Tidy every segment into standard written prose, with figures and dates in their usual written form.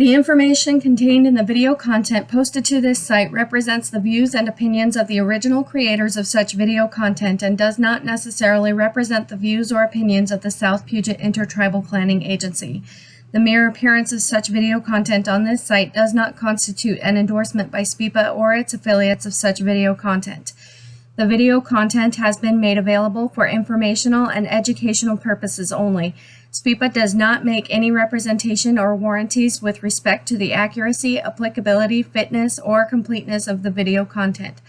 The information contained in the video content posted to this site represents the views and opinions of the original creators of such video content and does not necessarily represent the views or opinions of the South Puget Intertribal Planning Agency. The mere appearance of such video content on this site does not constitute an endorsement by SPIPA or its affiliates of such video content. The video content has been made available for informational and educational purposes only. SPIPA does not make any representation or warranties with respect to the accuracy, applicability, fitness, or completeness of the video content.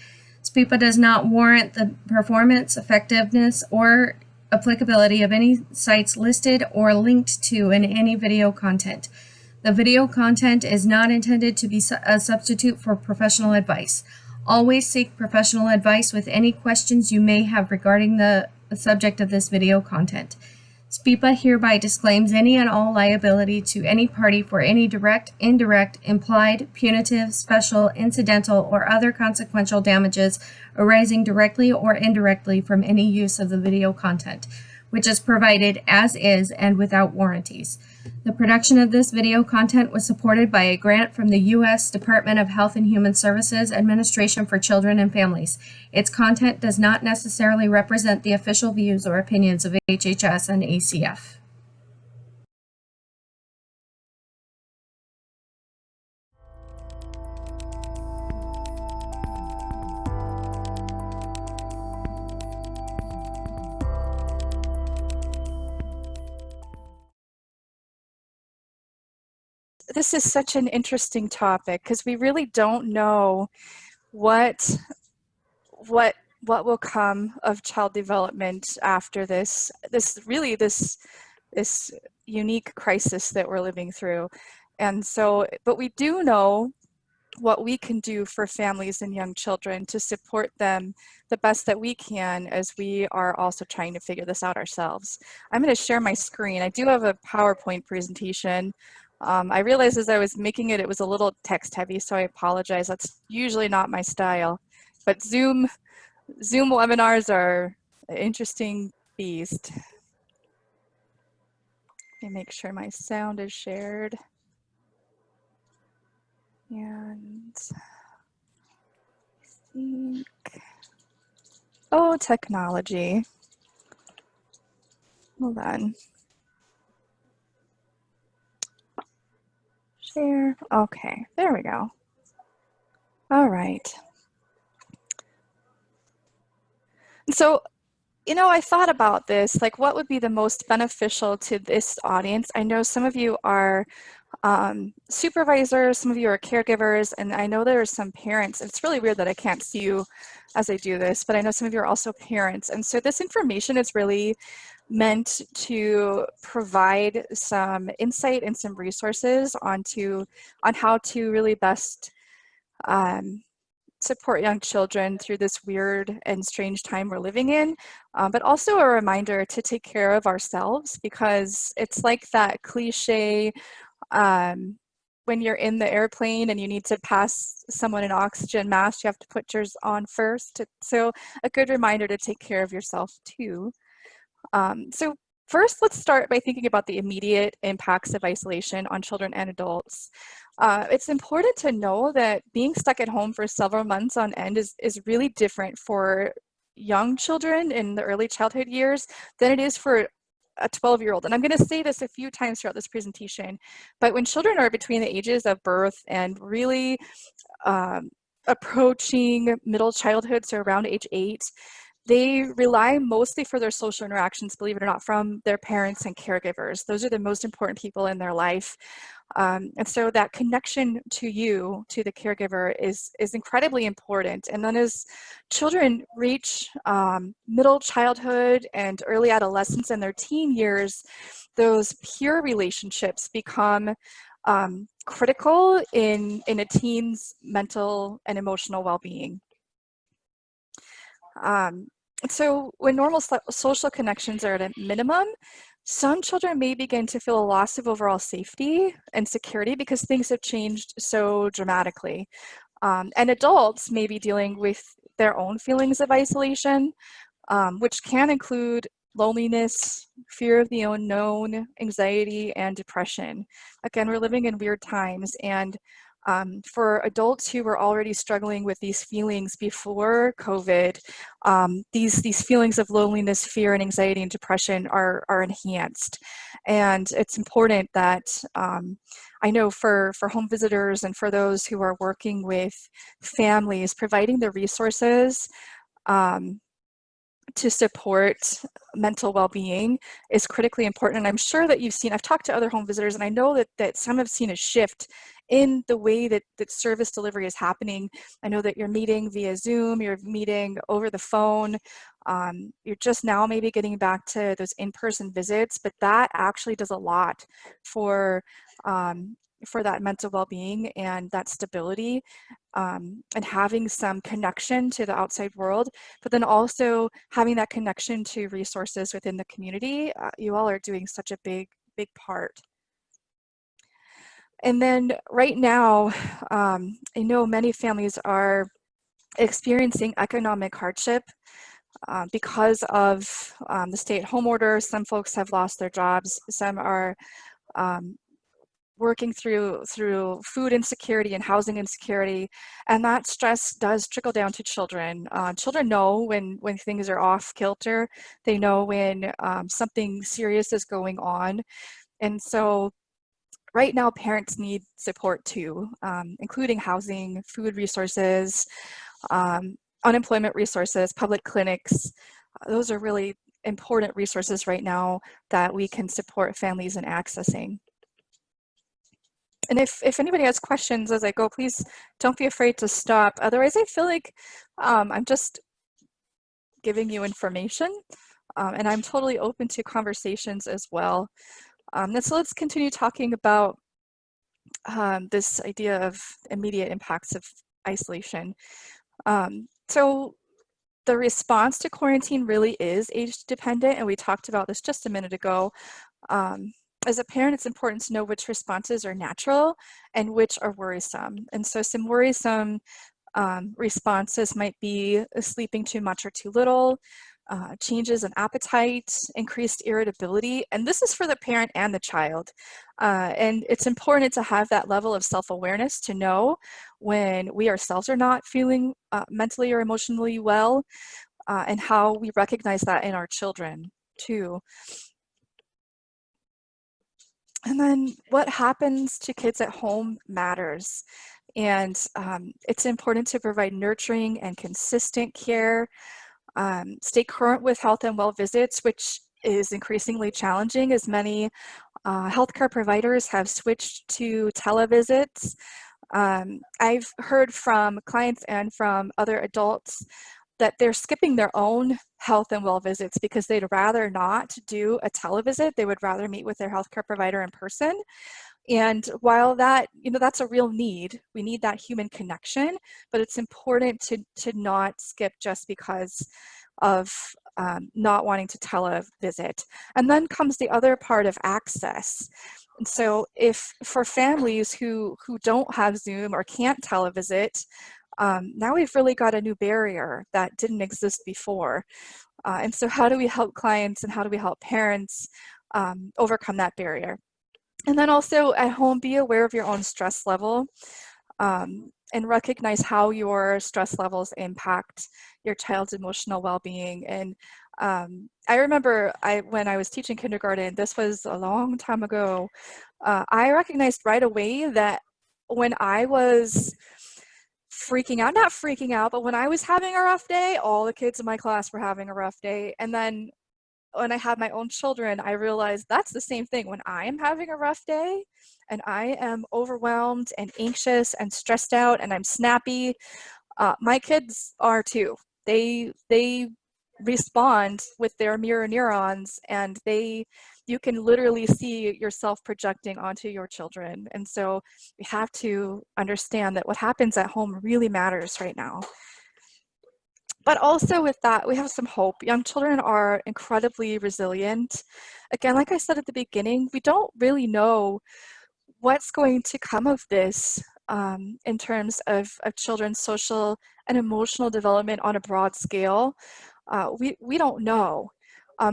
SPIPA does not warrant the performance, effectiveness, or applicability of any sites listed or linked to in any video content. The video content is not intended to be a substitute for professional advice. Always seek professional advice with any questions you may have regarding the subject of this video content. SPIPA hereby disclaims any and all liability to any party for any direct, indirect, implied, punitive, special, incidental, or other consequential damages arising directly or indirectly from any use of the video content, which is provided as is and without warranties. The production of this video content was supported by a grant from the U.S. Department of Health and Human Services Administration for Children and Families. Its content does not necessarily represent the official views or opinions of HHS and ACF. This is such an interesting topic because we really don't know what will come of child development after this unique crisis that we're living through. And so, but we do know what we can do for families and young children to support them the best that we can as we are also trying to figure this out ourselves. I'm going to share my screen. I do have a PowerPoint presentation. I realized as I was making it, it was a little text heavy, so I apologize. That's usually not my style. But Zoom webinars are an interesting beast. Let me make sure my sound is shared. And I think, oh, technology. Hold on. Share. Okay, there we go. All right. So, you know, I thought about this, like what would be the most beneficial to this audience? I know some of you are supervisors, some of you are caregivers, and I know there are some parents. It's really weird that I can't see you as I do this, but I know some of you are also parents. And so this information is really meant to provide some insight and some resources on how to really best support young children through this weird and strange time we're living in, but also a reminder to take care of ourselves, because it's like that cliche when you're in the airplane and you need to pass someone an oxygen mask, you have to put yours on first. So a good reminder to take care of yourself too. So first, let's start by thinking about the immediate impacts of isolation on children and adults. It's important to know that being stuck at home for several months on end is really different for young children in the early childhood years than it is for a 12-year-old. And I'm going to say this a few times throughout this presentation, but when children are between the ages of birth and really approaching middle childhood, so around age 8, they rely mostly for their social interactions, believe it or not, from their parents and caregivers. Those are the most important people in their life. And so that connection to you, to the caregiver, is incredibly important. And then as children reach middle childhood and early adolescence and their teen years, those peer relationships become critical in a teen's mental and emotional well-being. So when normal social connections are at a minimum, some children may begin to feel a loss of overall safety and security because things have changed so dramatically. And adults may be dealing with their own feelings of isolation, which can include loneliness, fear of the unknown, anxiety, and depression. Again, we're living in weird times, and for adults who were already struggling with these feelings before COVID, these feelings of loneliness, fear, and anxiety and depression are enhanced. And it's important that I know for home visitors and for those who are working with families, providing the resources to support mental well-being is critically important. And I'm sure that I've talked to other home visitors, and I know that some have seen a shift in the way that service delivery is happening. I know that you're meeting via Zoom, you're meeting over the phone, you're just now maybe getting back to those in-person visits, but that actually does a lot for that mental well-being and that stability, and having some connection to the outside world, but then also having that connection to resources within the community. You all are doing such a big part. And then right now, I know many families are experiencing economic hardship because of the stay-at-home order. Some folks have lost their jobs. Some are working through food insecurity and housing insecurity, and that stress does trickle down to children. Children know when things are off kilter. They know when something serious is going on, and so right now parents need support too, including housing, food resources, unemployment resources, public clinics. Those are really important resources right now that we can support families in accessing. And if anybody has questions as I go, please don't be afraid to stop. Otherwise, I feel like I'm just giving you information, and I'm totally open to conversations as well. So let's continue talking about this idea of immediate impacts of isolation. So the response to quarantine really is age dependent, and we talked about this just a minute ago. As a parent, it's important to know which responses are natural and which are worrisome. And so some worrisome responses might be sleeping too much or too little, changes in appetite, increased irritability, and this is for the parent and the child. And it's important to have that level of self-awareness to know when we ourselves are not feeling mentally or emotionally well, and how we recognize that in our children too. And then what happens to kids at home matters. And it's important to provide nurturing and consistent care, stay current with health and well visits, which is increasingly challenging as many healthcare providers have switched to televisits. I've heard from clients and from other adults that they're skipping their own health and well visits because they'd rather not do a televisit. They would rather meet with their healthcare provider in person. And while that, that's a real need, we need that human connection, but it's important to not skip just because of not wanting to televisit. And then comes the other part of access. And so if for families who don't have Zoom or can't televisit, now we've really got a new barrier that didn't exist before. And so how do we help clients and how do we help parents overcome that barrier? And then also at home, be aware of your own stress level, and recognize how your stress levels impact your child's emotional well-being. And I remember when I was teaching kindergarten, this was a long time ago, I recognized right away that when I was not freaking out, but when I was having a rough day, all the kids in my class were having a rough day. And then when I had my own children, I realized that's the same thing. When I am having a rough day and I am overwhelmed and anxious and stressed out and I'm snappy, my kids are too. They respond with their mirror neurons, and you can literally see yourself projecting onto your children. And so we have to understand that what happens at home really matters right now. But also with that, we have some hope. Young children are incredibly resilient. Again, like I said at the beginning, we don't really know what's going to come of this in terms of children's social and emotional development on a broad scale. We don't know.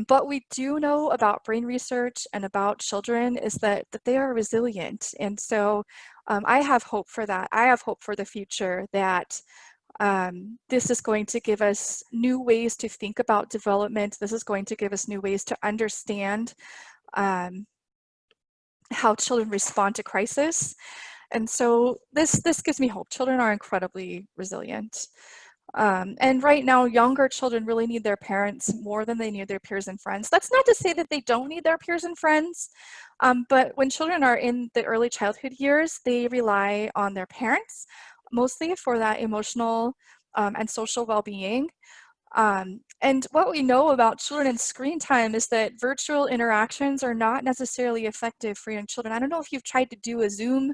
But we do know about brain research and about children is that they are resilient. And so I have hope for that. I have hope for the future that this is going to give us new ways to think about development. This is going to give us new ways to understand how children respond to crisis. And so this gives me hope. Children are incredibly resilient. And right now, younger children really need their parents more than they need their peers and friends. That's not to say that they don't need their peers and friends, but when children are in the early childhood years, they rely on their parents, mostly for that emotional and social well-being. And what we know about children and screen time is that virtual interactions are not necessarily effective for young children. I don't know if you've tried to do a Zoom.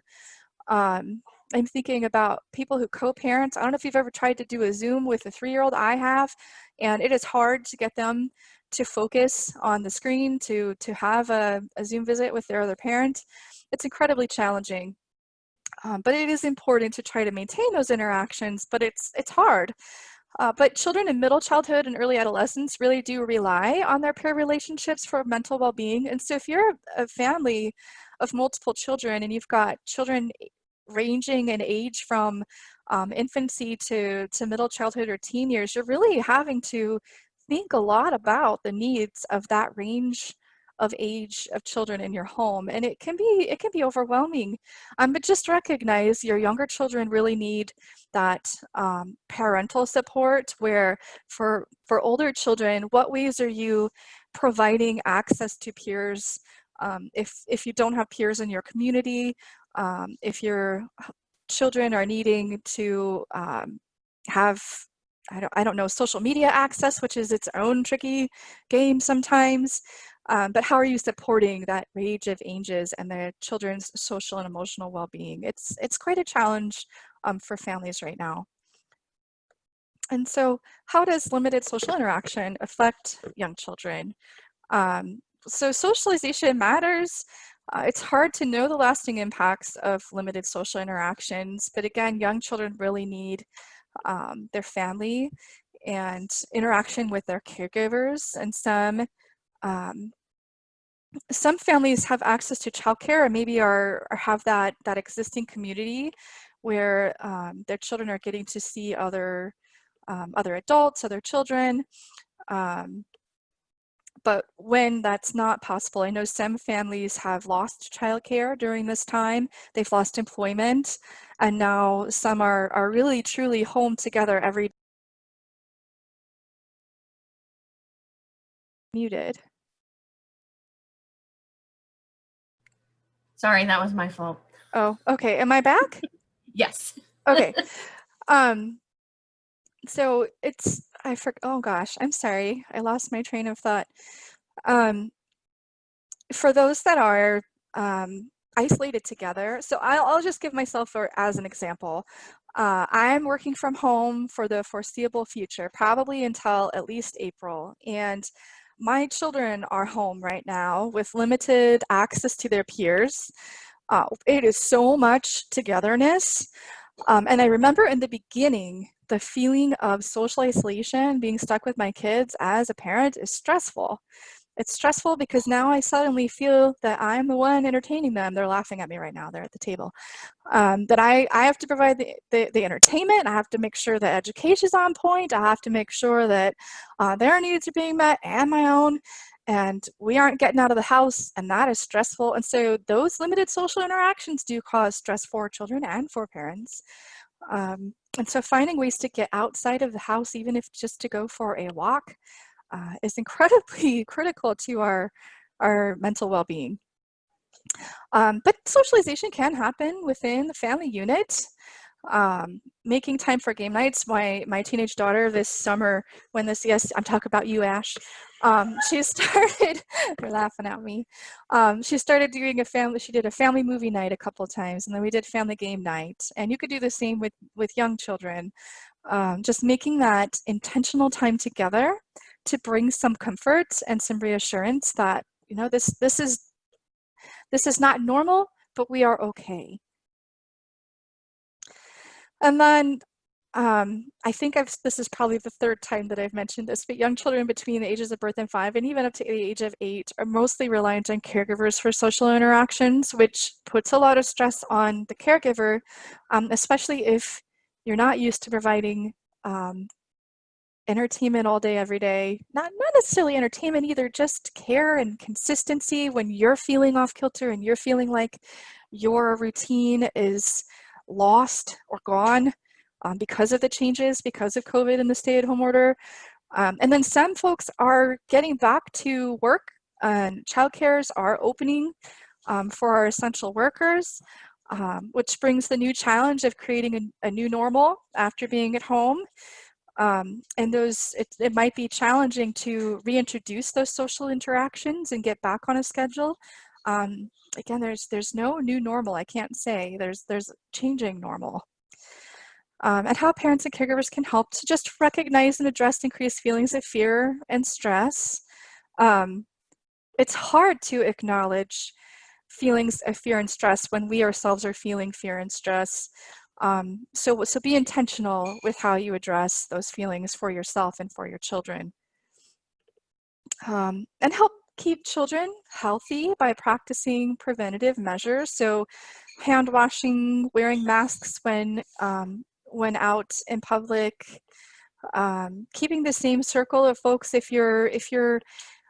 I'm thinking about people who co-parent. I don't know if you've ever tried to do a Zoom with a 3-year-old. I have, and it is hard to get them to focus on the screen, to have a Zoom visit with their other parent. It's incredibly challenging. But it is important to try to maintain those interactions, but it's hard. But children in middle childhood and early adolescence really do rely on their peer relationships for mental well-being. And so if you're a family of multiple children and you've got children ranging in age from infancy to middle childhood or teen years, you're really having to think a lot about the needs of that range of age of children in your home, and it can be overwhelming. But just recognize your younger children really need that parental support. Where for older children, what ways are you providing access to peers? If you don't have peers in your community, if your children are needing to have I don't know, social media access, which is its own tricky game sometimes. But how are you supporting that range of ages and their children's social and emotional well-being? It's quite a challenge for families right now. And so how does limited social interaction affect young children? So socialization matters. It's hard to know the lasting impacts of limited social interactions, but again, young children really need their family and interaction with their caregivers. And some families have access to childcare, or maybe or have that existing community where their children are getting to see other adults, other children. But when that's not possible, I know some families have lost childcare during this time. They've lost employment, and now some are really truly home together every day. Muted. Sorry, that was my fault. Oh, okay. Am I back? Yes. Okay. So oh gosh, I'm sorry. I lost my train of thought. For those that are isolated together, so I'll just give myself as an example. I'm working from home for the foreseeable future, probably until at least April. And my children are home right now with limited access to their peers. It is so much togetherness. And I remember in the beginning, the feeling of social isolation, being stuck with my kids as a parent, is stressful. It's stressful because now I suddenly feel that I'm the one entertaining them. They're laughing at me right now. They're at the table. That I have to provide the entertainment. I have to make sure that education's on point. I have to make sure that their needs are being met and my own. And we aren't getting out of the house, and that is stressful. And so those limited social interactions do cause stress for children and for parents. And so finding ways to get outside of the house, even if just to go for a walk, is incredibly critical to our mental well-being. But socialization can happen within the family unit. Making time for game nights. My teenage daughter this summer, yes, I'm talking about you, Ash. She started, they're laughing at me. She started doing she did a family movie night a couple of times, and then we did family game night. And you could do the same with young children. Just making that intentional time together to bring some comfort and some reassurance that, you know, this is not normal, but we are okay. And then I think this is probably the third time that I've mentioned this, but young children between the ages of birth and 5 and even up to the age of 8 are mostly reliant on caregivers for social interactions, which puts a lot of stress on the caregiver, especially if you're not used to providing entertainment all day, every day. Not necessarily entertainment either, just care and consistency when you're feeling off kilter and you're feeling like your routine is lost or gone because of the changes, because of COVID and the stay-at-home order. And then some folks are getting back to work and childcares are opening for our essential workers, which brings the new challenge of creating a new normal after being at home. And it might be challenging to reintroduce those social interactions and get back on a schedule. Again, there's no new normal. I can't say there's changing normal. And how parents and caregivers can help to just recognize and address increased feelings of fear and stress. It's hard to acknowledge feelings of fear and stress when we ourselves are feeling fear and stress. So be intentional with how you address those feelings for yourself and for your children. And help keep children healthy by practicing preventative measures. So hand washing, wearing masks when out in public, keeping the same circle of folks. If you're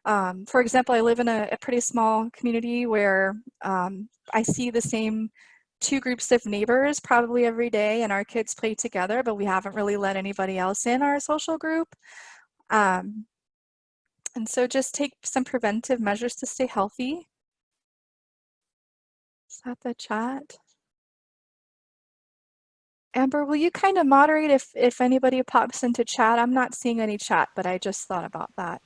for example, I live in a pretty small community where I see the same 2 groups of neighbors probably every day, and our kids play together, but we haven't really let anybody else in our social group. And so just take some preventive measures to stay healthy. Is that the chat? Amber, will you kind of moderate if anybody pops into chat? I'm not seeing any chat, but I just thought about that.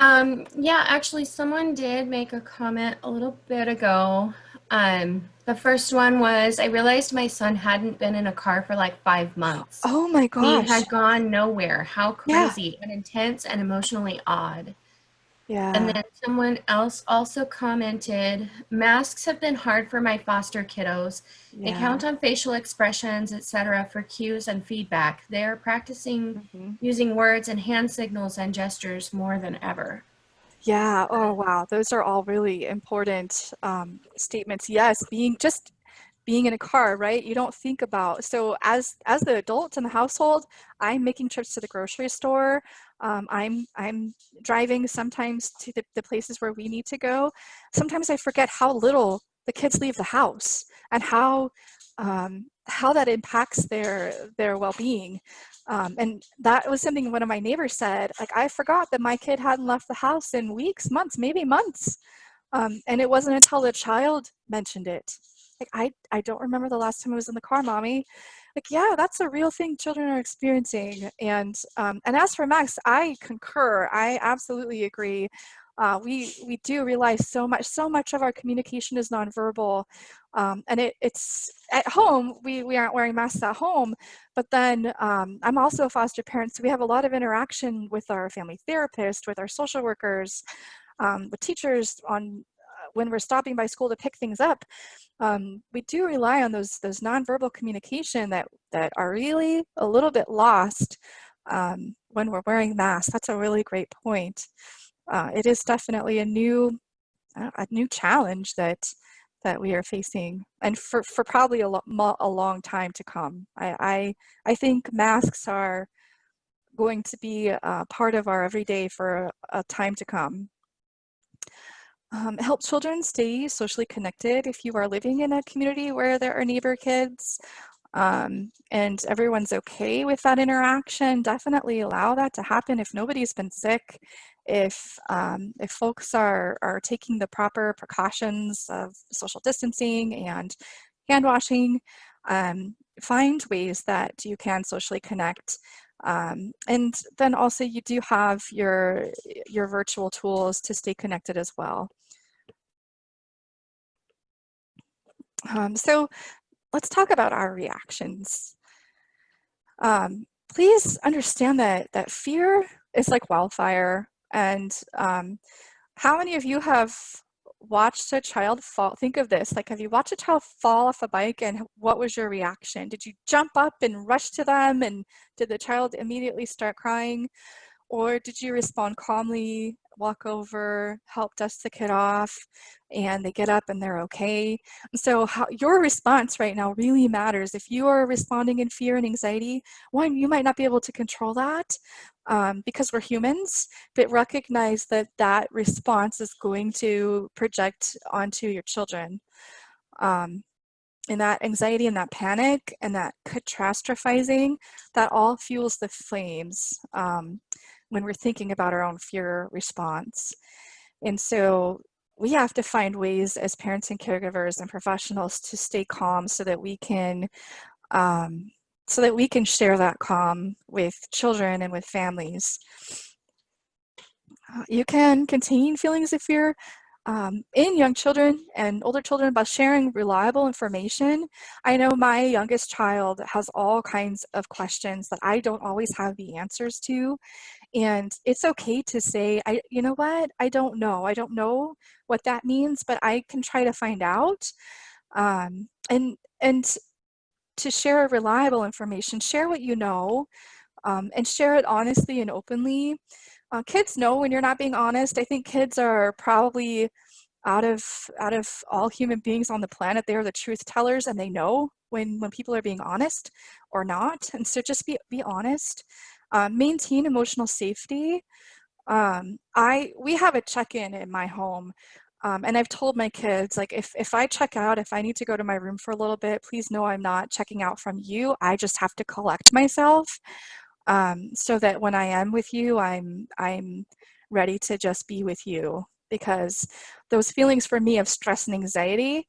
Yeah, actually, someone did make a comment a little bit ago. The first one was, I realized my son hadn't been in a car for like 5 months. Oh my He gosh. had gone nowhere. How Yeah. crazy and intense and emotionally odd. Yeah. And then someone else also commented, masks have been hard for my foster kiddos. They count on facial expressions, etc., for cues and feedback. They are practicing using words and hand signals and gestures more than ever. Yeah. Oh, wow. Those are all really important statements. Yes, being in a car, right? You don't think about, so as the adult in the household, I'm making trips to the grocery store. I'm driving sometimes to the places where we need to go. Sometimes I forget how little the kids leave the house and how that impacts their well-being. And that was something one of my neighbors said, like, I forgot that my kid hadn't left the house in weeks, months, maybe months. And it wasn't until the child mentioned it. Like, I don't remember the last time I was in the car, mommy. Like, yeah, that's a real thing children are experiencing. And as for Max, I concur. I absolutely agree. We do realize so much of our communication is nonverbal. And it's at home, we aren't wearing masks at home, but then I'm also a foster parent, so we have a lot of interaction with our family therapist, with our social workers, with teachers on when we're stopping by school to pick things up. We do rely on those nonverbal communication that are really a little bit lost when we're wearing masks. That's a really great point. It is definitely a new challenge that we are facing, and for probably a long time to come. I think masks are going to be part of our everyday for a time to come. Help children stay socially connected. If you are living in a community where there are neighbor kids and everyone's okay with that interaction, definitely allow that to happen. If nobody's been sick, if folks are taking the proper precautions of social distancing and hand washing, find ways that you can socially connect. And then also you do have your virtual tools to stay connected as well. So let's talk about our reactions. Please understand that fear is like wildfire, and how many of you have watched a child fall, think of this, like, have you watched a child fall off a bike, and what was your reaction? Did you jump up and rush to them, and did the child immediately start crying? Or did you respond calmly, walk over, help dust the kid off, and they get up and they're okay? And so your response right now really matters. If you are responding in fear and anxiety, one, you might not be able to control that because we're humans, but recognize that that response is going to project onto your children. And that anxiety and that panic and that catastrophizing, that all fuels the flames when we're thinking about our own fear response. And so we have to find ways as parents and caregivers and professionals to stay calm so that we can share that calm with children and with families. You can contain feelings of fear in young children and older children by sharing reliable information. I know my youngest child has all kinds of questions that I don't always have the answers to. And it's okay to say, you know what, I don't know. I don't know what that means, but I can try to find out. And to share reliable information, share what you know, and share it honestly and openly. Kids know when you're not being honest. I think kids are probably out of all human beings on the planet, they are the truth tellers, and they know when people are being honest or not. And so just be honest. Maintain emotional safety. We have a check-in in my home. And I've told my kids, like, if I check out, if I need to go to my room for a little bit, please know I'm not checking out from you. I just have to collect myself so that when I am with you, I'm ready to just be with you. Because those feelings for me of stress and anxiety,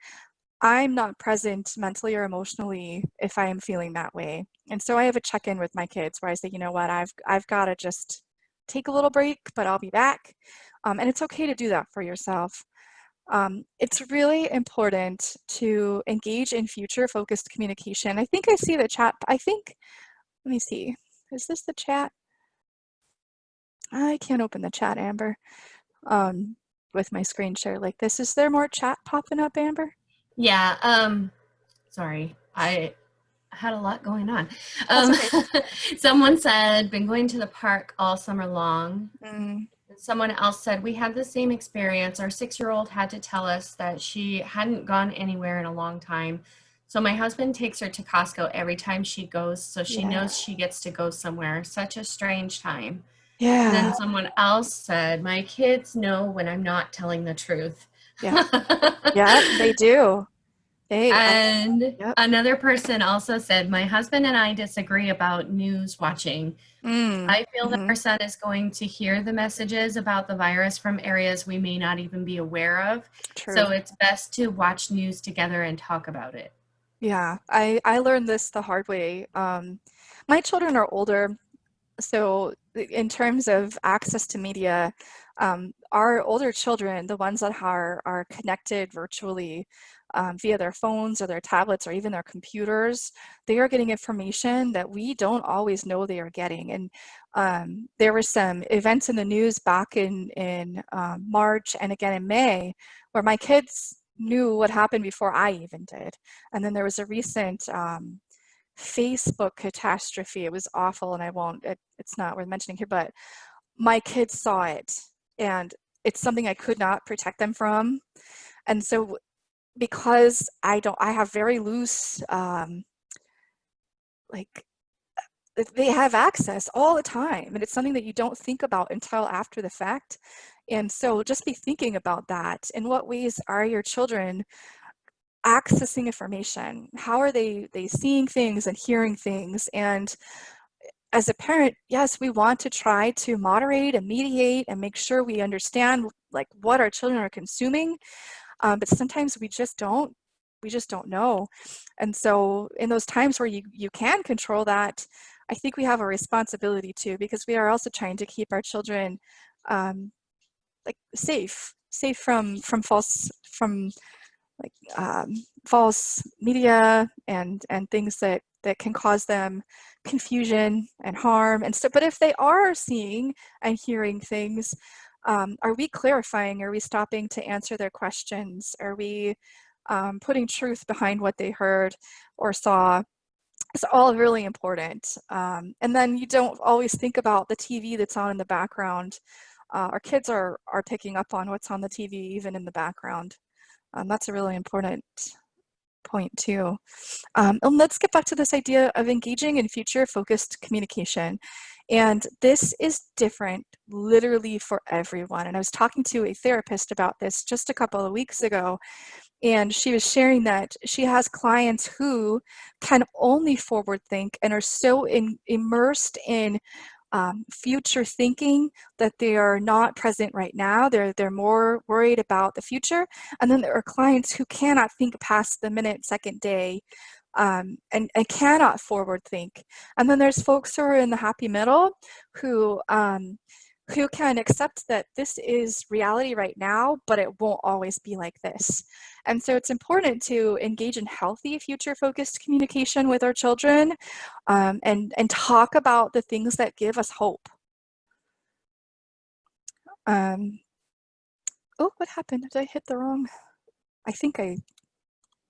I'm not present mentally or emotionally if I am feeling that way. And so I have a check-in with my kids where I say, you know what, I've got to just take a little break, but I'll be back. And it's okay to do that for yourself. It's really important to engage in future-focused communication. I think I see the chat. Let me see. Is this the chat? I can't open the chat, Amber, with my screen share like this. Is there more chat popping up, Amber? Yeah, sorry. I had a lot going on. Okay. Someone said, been going to the park all summer long. Mm. Someone else said, we had the same experience. Our 6-year-old had to tell us that she hadn't gone anywhere in a long time. So my husband takes her to Costco every time she goes, so she knows she gets to go somewhere. Such a strange time. Yeah. And then someone else said, my kids know when I'm not telling the truth. Yeah. Yeah, they do. Another person also said, my husband and I disagree about news watching. I feel that our son is going to hear the messages about the virus from areas we may not even be aware of. True. So it's best to watch news together and talk about it. Yeah, I learned this the hard way. My children are older, so in terms of access to media, our older children, the ones that are connected virtually via their phones or their tablets or even their computers, they are getting information that we don't always know they are getting. And there were some events in the news back in March and again in May where my kids knew what happened before I even did. And then there was a recent Facebook catastrophe. It was awful, and it's not worth mentioning here, but my kids saw it, and it's something I could not protect them from. And so because I have very loose, they have access all the time, and it's something that you don't think about until after the fact. And so just be thinking about that. In what ways are your children accessing information? How are they seeing things and hearing things? And as a parent, yes, we want to try to moderate and mediate and make sure we understand like what our children are consuming, but sometimes we just don't know. And so in those times where you can control that, I think we have a responsibility too, because we are also trying to keep our children safe from false media and things that can cause them confusion and harm. And so, but if they are seeing and hearing things, Are we clarifying? Are we stopping to answer their questions? Are we putting truth behind what they heard or saw? It's all really important. And then you don't always think about the TV that's on in the background. Our kids are picking up on what's on the TV even in the background. That's a really important point too. And let's get back to this idea of engaging in future-focused communication. And this is different literally for everyone. And I was talking to a therapist about this just a couple of weeks ago, and she was sharing that she has clients who can only forward think and are so immersed in future thinking that they are not present right now. They're more worried about the future. And then there are clients who cannot think past the minute, second, day, and cannot forward think. And then there's folks who are in the happy middle who can accept that this is reality right now, but it won't always be like this. And so it's important to engage in healthy future-focused communication with our children, and talk about the things that give us hope. Oh, what happened? Did I hit the wrong?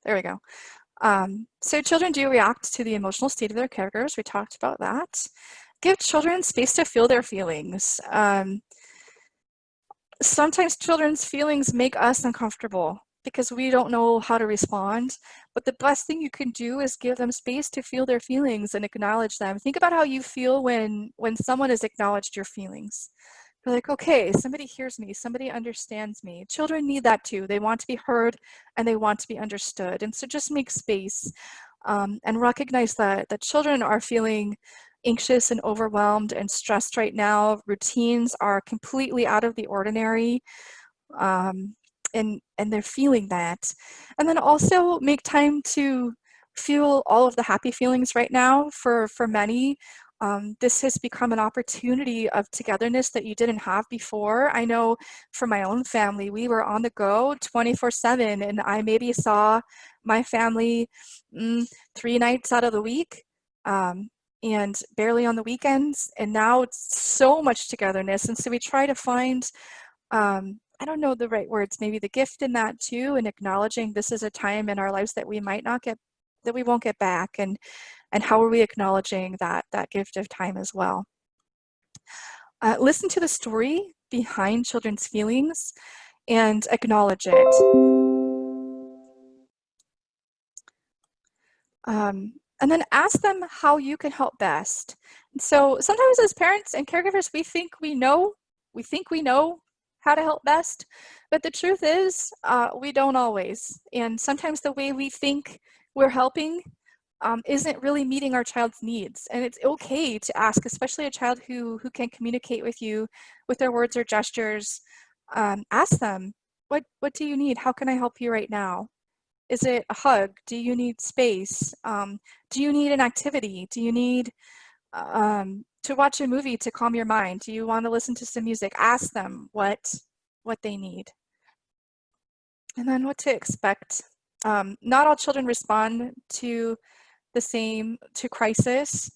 There we go. So children do react to the emotional state of their caregivers. We talked about that. Give children space to feel their feelings. Sometimes children's feelings make us uncomfortable because we don't know how to respond. But the best thing you can do is give them space to feel their feelings and acknowledge them. Think about how you feel when someone has acknowledged your feelings. You're like, okay, somebody hears me, somebody understands me. Children need that too. They want to be heard and they want to be understood. And so just make space, and recognize that children are feeling anxious and overwhelmed and stressed right now. Routines are completely out of the ordinary, and they're feeling that. And then also make time to feel all of the happy feelings right now. For many, this has become an opportunity of togetherness that you didn't have before. I know for my own family, we were on the go 24/7, and I maybe saw my family 3 nights out of the week, and barely on the weekends. And now it's so much togetherness. And so we try to find, I don't know the right words, maybe the gift in that too, and acknowledging this is a time in our lives that we might not get, that we won't get back. And how are we acknowledging that gift of time as well? Listen to the story behind children's feelings and acknowledge it. And then ask them how you can help best. And so sometimes as parents and caregivers, we think we know how to help best, but the truth is we don't always. And sometimes the way we think we're helping isn't really meeting our child's needs. And it's okay to ask, especially a child who can communicate with you with their words or gestures. Ask them, what do you need? How can I help you right now? Is it a hug? Do you need space? Do you need an activity? Do you need to watch a movie to calm your mind? Do you want to listen to some music? Ask them what they need. And then what to expect. Not all children respond to the same to crisis.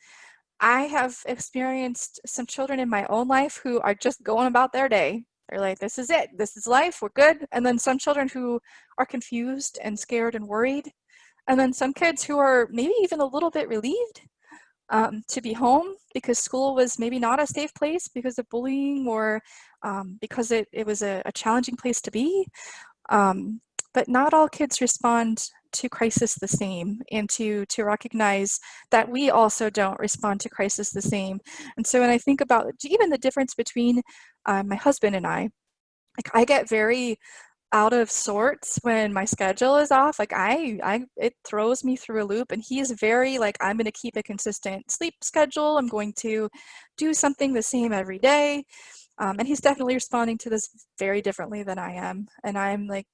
I have experienced some children in my own life who are just going about their day. They're like, this is it, this is life, we're good. And then some children who are confused and scared and worried. And then some kids who are maybe even a little bit relieved to be home because school was maybe not a safe place because of bullying, or because it was a challenging place to be. But not all kids respond to crisis the same, and to recognize that we also don't respond to crisis the same. And so when I think about even the difference between my husband and I, like I get very out of sorts when my schedule is off. Like it throws me through a loop, and he is very like, I'm going to keep a consistent sleep schedule. I'm going to do something the same every day. And he's definitely responding to this very differently than I am. And I'm like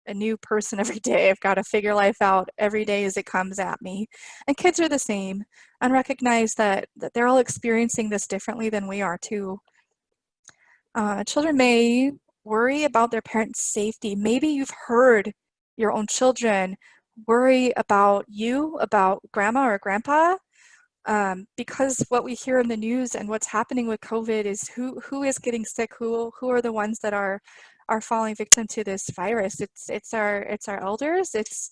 a new person every day. I've got to figure life out every day as it comes at me. And kids are the same, and recognize that they're all experiencing this differently than we are too. Children may worry about their parents' safety. Maybe you've heard your own children worry about you, about grandma or grandpa. because what we hear in the news and what's happening with COVID is who is getting sick, who are the ones that are falling victim to this virus. It's our elders, it's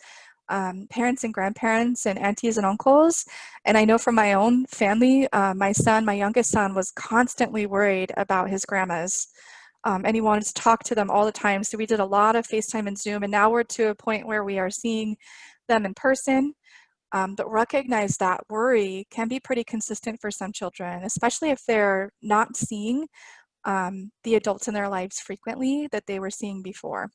parents and grandparents and aunties and uncles. And I know from my own family, my youngest son was constantly worried about his grandmas. And he wanted to talk to them all the time. So we did a lot of FaceTime and Zoom, and now we're to a point where we are seeing them in person. But recognize that worry can be pretty consistent for some children, especially if they're not seeing the adults in their lives frequently that they were seeing before.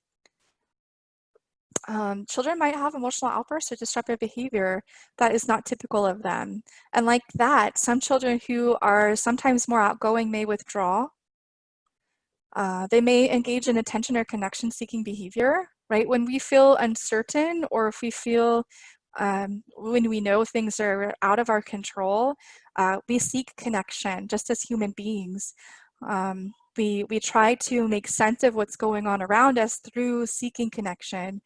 Children might have emotional outbursts or disruptive behavior that is not typical of them. And like that, some children who are sometimes more outgoing may withdraw. They may engage in attention or connection seeking behavior, right? When we feel uncertain, or if we feel when we know things are out of our control, we seek connection just as human beings. We try to make sense of what's going on around us through seeking connection.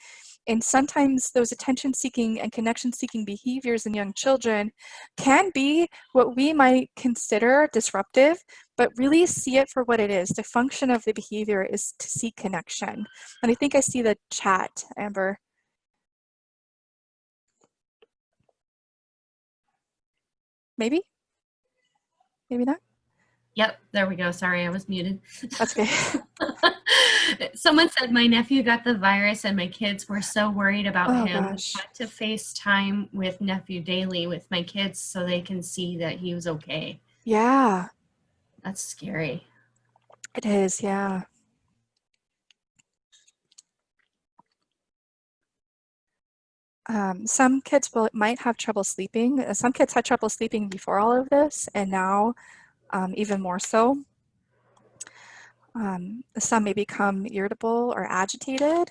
And sometimes those attention-seeking and connection-seeking behaviors in young children can be what we might consider disruptive, but really see it for what it is. The function of the behavior is to seek connection. And I think I see the chat, Amber. Maybe? Maybe not? Yep, there we go. Sorry, I was muted. That's okay. Someone said my nephew got the virus and my kids were so worried about him. Gosh. I had to FaceTime with nephew daily with my kids so they can see that he was okay. Yeah. That's scary. It is, yeah. Some kids might have trouble sleeping. Some kids had trouble sleeping before all of this, and now even more so. Some may become irritable or agitated.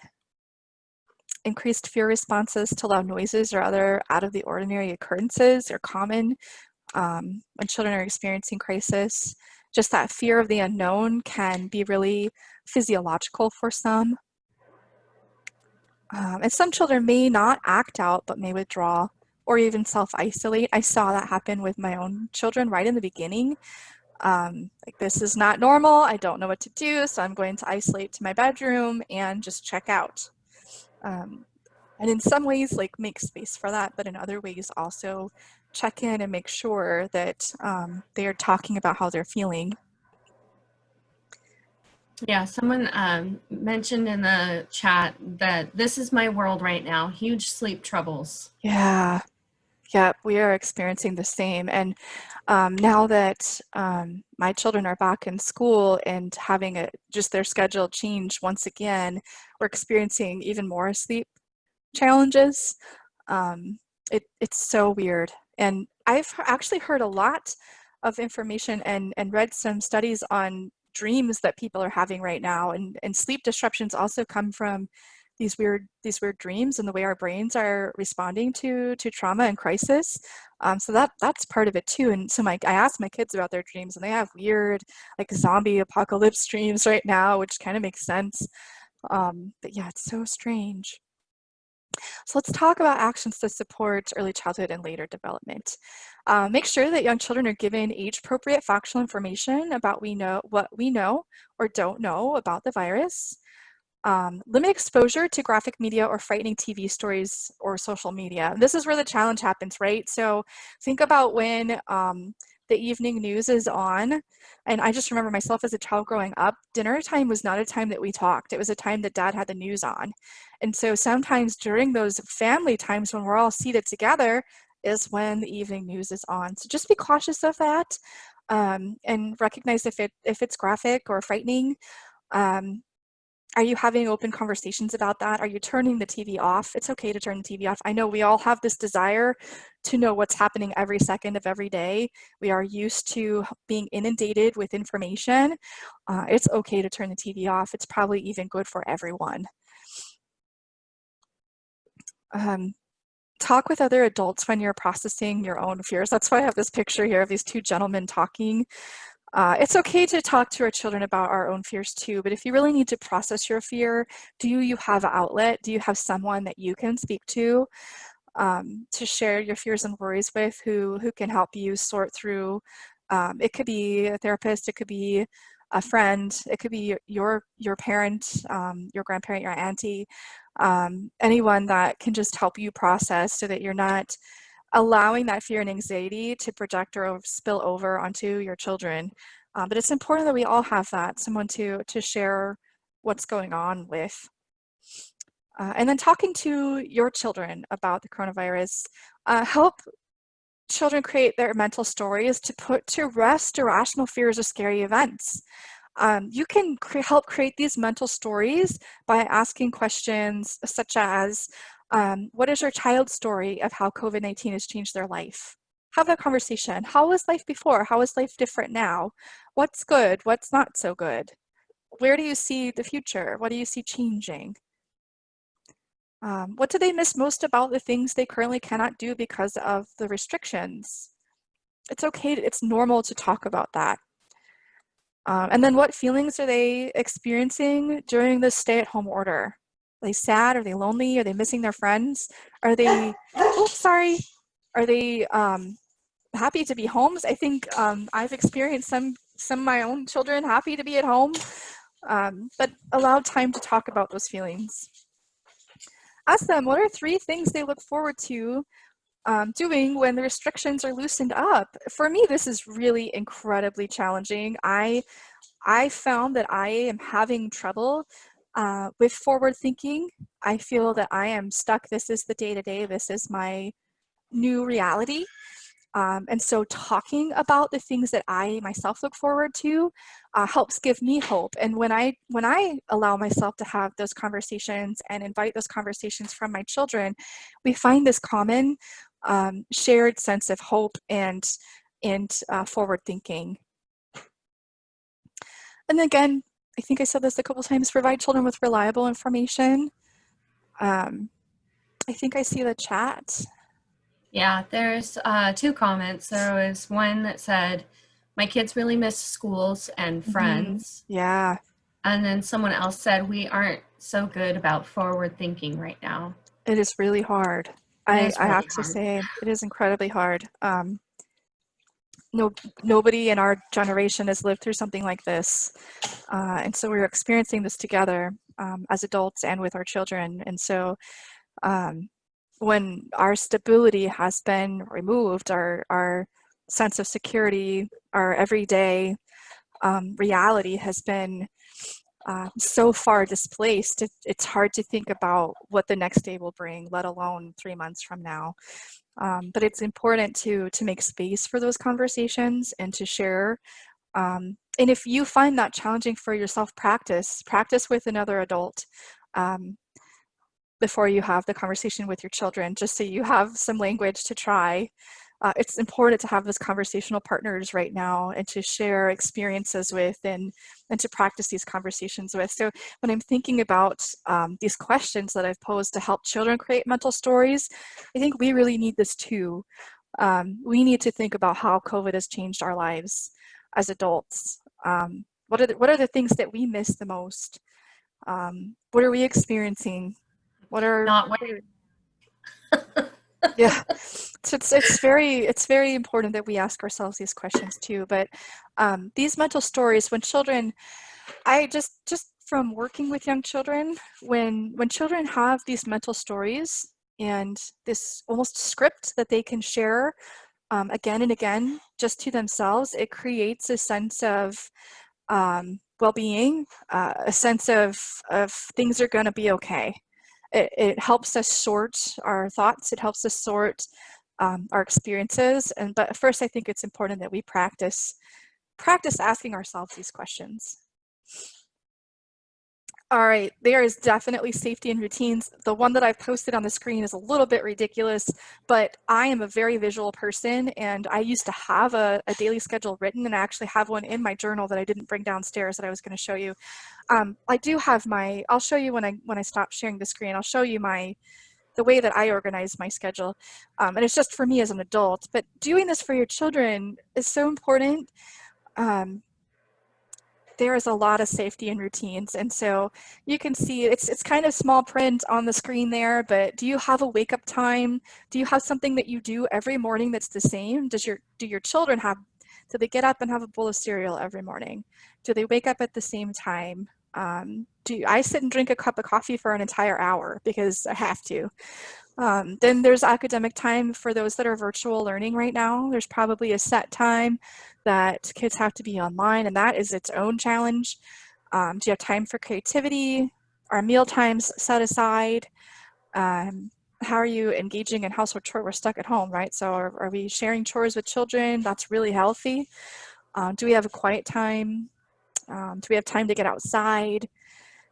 Increased fear responses to loud noises or other out of the ordinary occurrences are common when children are experiencing crisis. Just that fear of the unknown can be really physiological for some. And some children may not act out, but may withdraw or even self-isolate. I saw that happen with my own children right in the beginning. Like, this is not normal. I don't know what to do, so I'm going to isolate to my bedroom and just check out. And in some ways, like, make space for that, but in other ways also check in and make sure that they are talking about how they're feeling. Yeah, someone mentioned in the chat that this is my world right now, huge sleep troubles. Yeah, we are experiencing the same. And now that my children are back in school and having just their schedule change once again, we're experiencing even more sleep challenges. It's so weird. And I've actually heard a lot of information and read some studies on dreams that people are having right now. And sleep disruptions also come from these weird dreams and the way our brains are responding to trauma and crisis. So that's part of it too. And so I asked my kids about their dreams, and they have weird, like, zombie apocalypse dreams right now, which kind of makes sense. But yeah, it's so strange. So let's talk about actions to support early childhood and later development. Make sure that young children are given age-appropriate factual information about what we know or don't know about the virus. Limit exposure to graphic media or frightening TV stories or social media. This is where the challenge happens, right? So think about when the evening news is on. And I just remember myself as a child growing up, dinner time was not a time that we talked. It was a time that Dad had the news on. And so sometimes during those family times when we're all seated together is when the evening news is on. So just be cautious of that, and recognize if it's graphic or frightening. Are you having open conversations about that? Are you turning the TV off? It's okay to turn the TV off. I know we all have this desire to know what's happening every second of every day. We are used to being inundated with information. It's okay to turn the TV off. It's probably even good for everyone. Talk with other adults when you're processing your own fears. That's why I have this picture here of these two gentlemen talking. It's okay to talk to our children about our own fears too, but if you really need to process your fear, do you have an outlet? Do you have someone that you can speak to? to share your fears and worries with, who can help you sort through. It could be a therapist, it could be a friend, it could be your parent, your grandparent, your auntie, anyone that can just help you process so that you're not allowing that fear and anxiety to project or spill over onto your children. But it's important that we all have that, someone to share what's going on with. And then talking to your children about the coronavirus. Help children create their mental stories to put to rest irrational fears or scary events. You can help create these mental stories by asking questions such as, what is your child's story of how COVID-19 has changed their life? Have that conversation. How was life before? How is life different now? What's good? What's not so good? Where do you see the future? What do you see changing? What do they miss most about the things they currently cannot do because of the restrictions? It's okay, it's normal to talk about that. And then what feelings are they experiencing during the stay-at-home order? Are they sad? Are they lonely? Are they missing their friends? Are they, oops, sorry. Are they happy to be home? I think I've experienced some of my own children happy to be at home, but allow time to talk about those feelings. Ask them, what are 3 things they look forward to doing when the restrictions are loosened up? For me, this is really incredibly challenging. I found that I am having trouble with forward thinking. I feel that I am stuck. This is the day-to-day. This is my new reality. And so talking about the things that I myself look forward to helps give me hope. And when I allow myself to have those conversations and invite those conversations from my children, we find this common shared sense of hope and forward thinking. And again, I think I said this a couple times, provide children with reliable information. I think I see the chat. Yeah, there's 2 comments. There was one that said, my kids really miss schools and friends. Yeah. And then someone else said, we aren't so good about forward thinking right now. It is really hard. I have to say, it is incredibly hard. Nobody in our generation has lived through something like this. And so we're experiencing this together as adults and with our children. And so when our stability has been removed, our sense of security, our everyday reality has been so far displaced, it's hard to think about what the next day will bring, let alone 3 months from now. But it's important to make space for those conversations and to share. And if you find that challenging for yourself, practice with another adult before you have the conversation with your children, just so you have some language to try. It's important to have those conversational partners right now and to share experiences with and to practice these conversations with. So when I'm thinking about these questions that I've posed to help children create mental stories, I think we really need this too. We need to think about how COVID has changed our lives as adults. What are the things that we miss the most? What are we experiencing? What are not waiting. Yeah, so it's very important that we ask ourselves these questions too. But these mental stories, when children, I just from working with young children, when children have these mental stories and this almost script that they can share again and again just to themselves, it creates a sense of well-being, a sense of things are going to be okay. It helps us sort our thoughts. It helps us sort our experiences. But first, I think it's important that we practice asking ourselves these questions. All right, there is definitely safety and routines. The one that I've posted on the screen is a little bit ridiculous, but I am a very visual person, and I used to have a daily schedule written, and I actually have one in my journal that I didn't bring downstairs that I was going to show you. I do have I'll show you when I stop sharing the screen. I'll show you the way that I organize my schedule, and it's just for me as an adult. But doing this for your children is so important. there is a lot of safety and routines. And so you can see it's kind of small print on the screen there, but do you have a wake up time? Do you have something that you do every morning that's the same? Do your children do they get up and have a bowl of cereal every morning? Do they wake up at the same time? I sit and drink a cup of coffee for an entire hour because I have to. Then there's academic time for those that are virtual learning right now. There's probably a set time that kids have to be online, and that is its own challenge. Do you have time for creativity? Are meal times set aside? How are you engaging in household chores? We're stuck at home, right? So are we sharing chores with children? That's really healthy. Do we have a quiet time? Do we have time to get outside?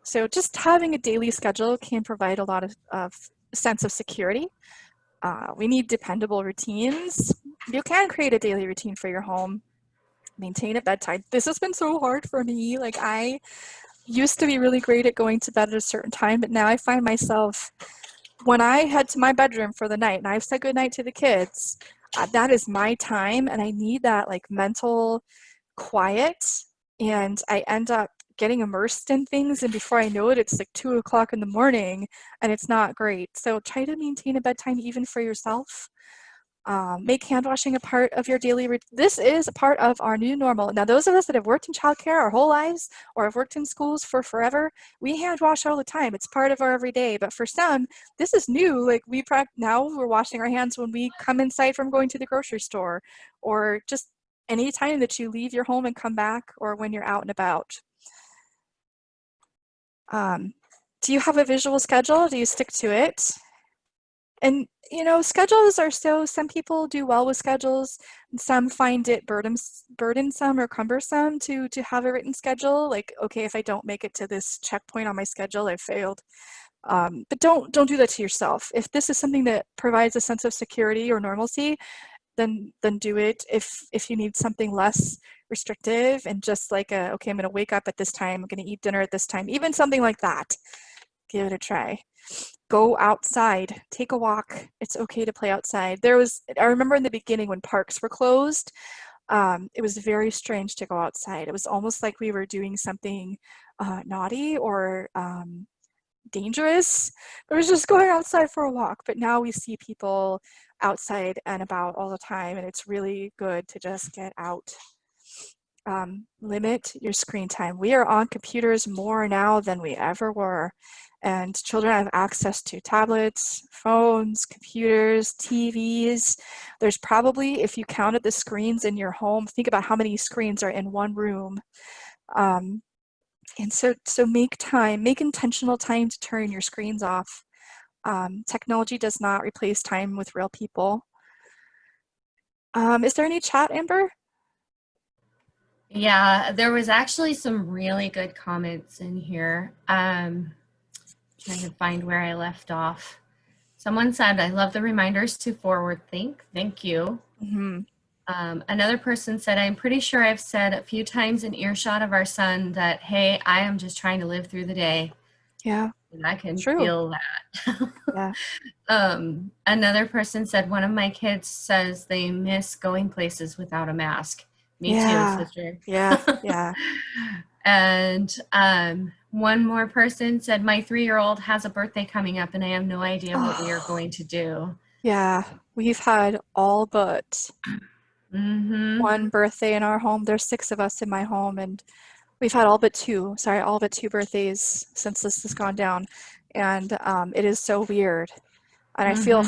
So just having a daily schedule can provide a lot of sense of security. We need dependable routines. You can create a daily routine for your home. Maintain a bedtime. This has been so hard for me. Like, I used to be really great at going to bed at a certain time, but now I find myself, when I head to my bedroom for the night and I've said goodnight to the kids, that is my time, and I need that like mental quiet, and I end up getting immersed in things, and before I know it, it's like 2 o'clock in the morning, and it's not great. So try to maintain a bedtime even for yourself. Make hand washing a part of your daily routine. This is a part of our new normal. Now, those of us that have worked in childcare our whole lives or have worked in schools for forever, we hand wash all the time. It's part of our everyday. But for some, this is new. Like, now we're washing our hands when we come inside from going to the grocery store, or just any time that you leave your home and come back, or when you're out and about. Do you have a visual schedule? Do you stick to it? And, schedules are some people do well with schedules, and some find it burdensome or cumbersome to have a written schedule. Like, okay, if I don't make it to this checkpoint on my schedule, I've failed. But don't do that to yourself. If this is something that provides a sense of security or normalcy, then do it. If you need something less restrictive and just like okay, I'm going to wake up at this time, I'm going to eat dinner at this time, even something like that, give it a try. Go outside, take a walk. It's okay to play outside. I remember in the beginning when parks were closed, it was very strange to go outside. It was almost like we were doing something naughty or dangerous. It was just going outside for a walk. But now we see people outside and about all the time, and it's really good to just get out. Limit your screen time. We are on computers more now than we ever were, and children have access to tablets, phones, computers, TVs. There's probably, if you counted the screens in your home, think about how many screens are in one room. And so make intentional time to turn your screens off. Technology does not replace time with real people. Is there any chat, Amber? Yeah, there was actually some really good comments in here. Trying to find where I left off. Someone said, I love the reminders to forward think. Thank you. Mm-hmm. Another person said, I'm pretty sure I've said a few times in earshot of our son that, hey, I am just trying to live through the day. Yeah. And I can True. feel that. Yeah. Another person said, one of my kids says they miss going places without a mask. Me Yeah. too, sister. Yeah. Yeah. And one more person said, my 3-year-old has a birthday coming up and I have no idea what we are going to do. Yeah. We've had all but one birthday in our home. There's 6 of us in my home, and we've had all but 2 birthdays since this has gone down. And it is so weird. And I feel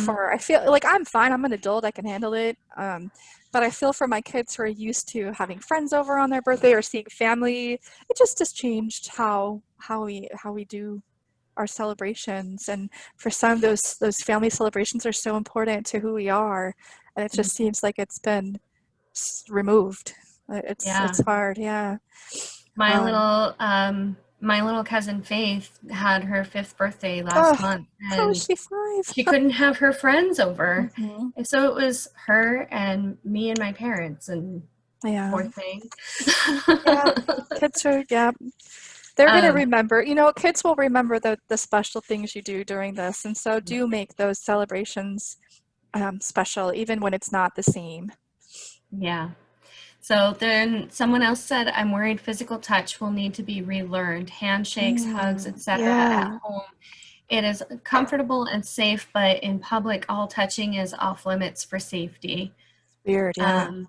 like I'm fine. I'm an adult. I can handle it. But I feel for my kids who are used to having friends over on their birthday or seeing family. It just has changed how we do our celebrations. And for some, those family celebrations are so important to who we are. And it just seems like it's been removed. It's hard. Yeah. My little cousin Faith had her 5th birthday last month, How is she 5? She couldn't have her friends over, and so it was her and me and my parents. And poor thing. Yeah, kids are they're gonna remember. Kids will remember the special things you do during this, and so do make those celebrations special, even when it's not the same. Yeah. So then someone else said, I'm worried physical touch will need to be relearned. Handshakes, hugs, etc. At Yeah, home. It is comfortable and safe, but in public, all touching is off limits for safety. weird. Yeah, Um,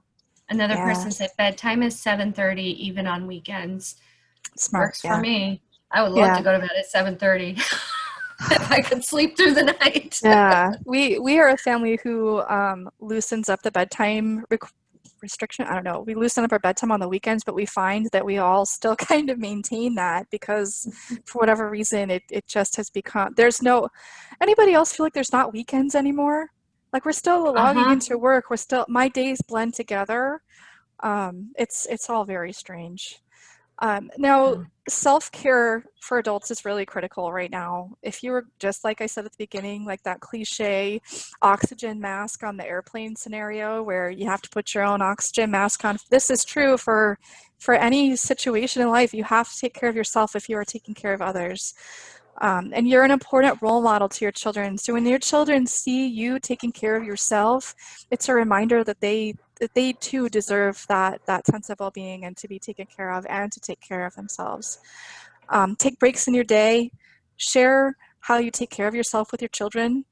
Another yeah, person said bedtime is 7:30 even on weekends. smart. Works for Yeah, me. I would love yeah. to go to bed at 7:30 if I could sleep through the night. Yeah, we are a family who loosens up the bedtime restriction. I don't know. We loosen up our bedtime on the weekends, but we find that we all still kind of maintain that because for whatever reason, it just has become, there's no, anybody else feel like there's not weekends anymore? Like we're still logging Uh-huh. into work. We're still, my days blend together. It's all very strange. Now, self-care for adults is really critical right now. If you were just like I said at the beginning, like that cliche oxygen mask on the airplane scenario where you have to put your own oxygen mask on, this is true for any situation in life. You have to take care of yourself if you are taking care of others. And you're an important role model to your children. So when your children see you taking care of yourself, it's a reminder that they too deserve that sense of well-being and to be taken care of and to take care of themselves. Take breaks in your day. Share how you take care of yourself with your children.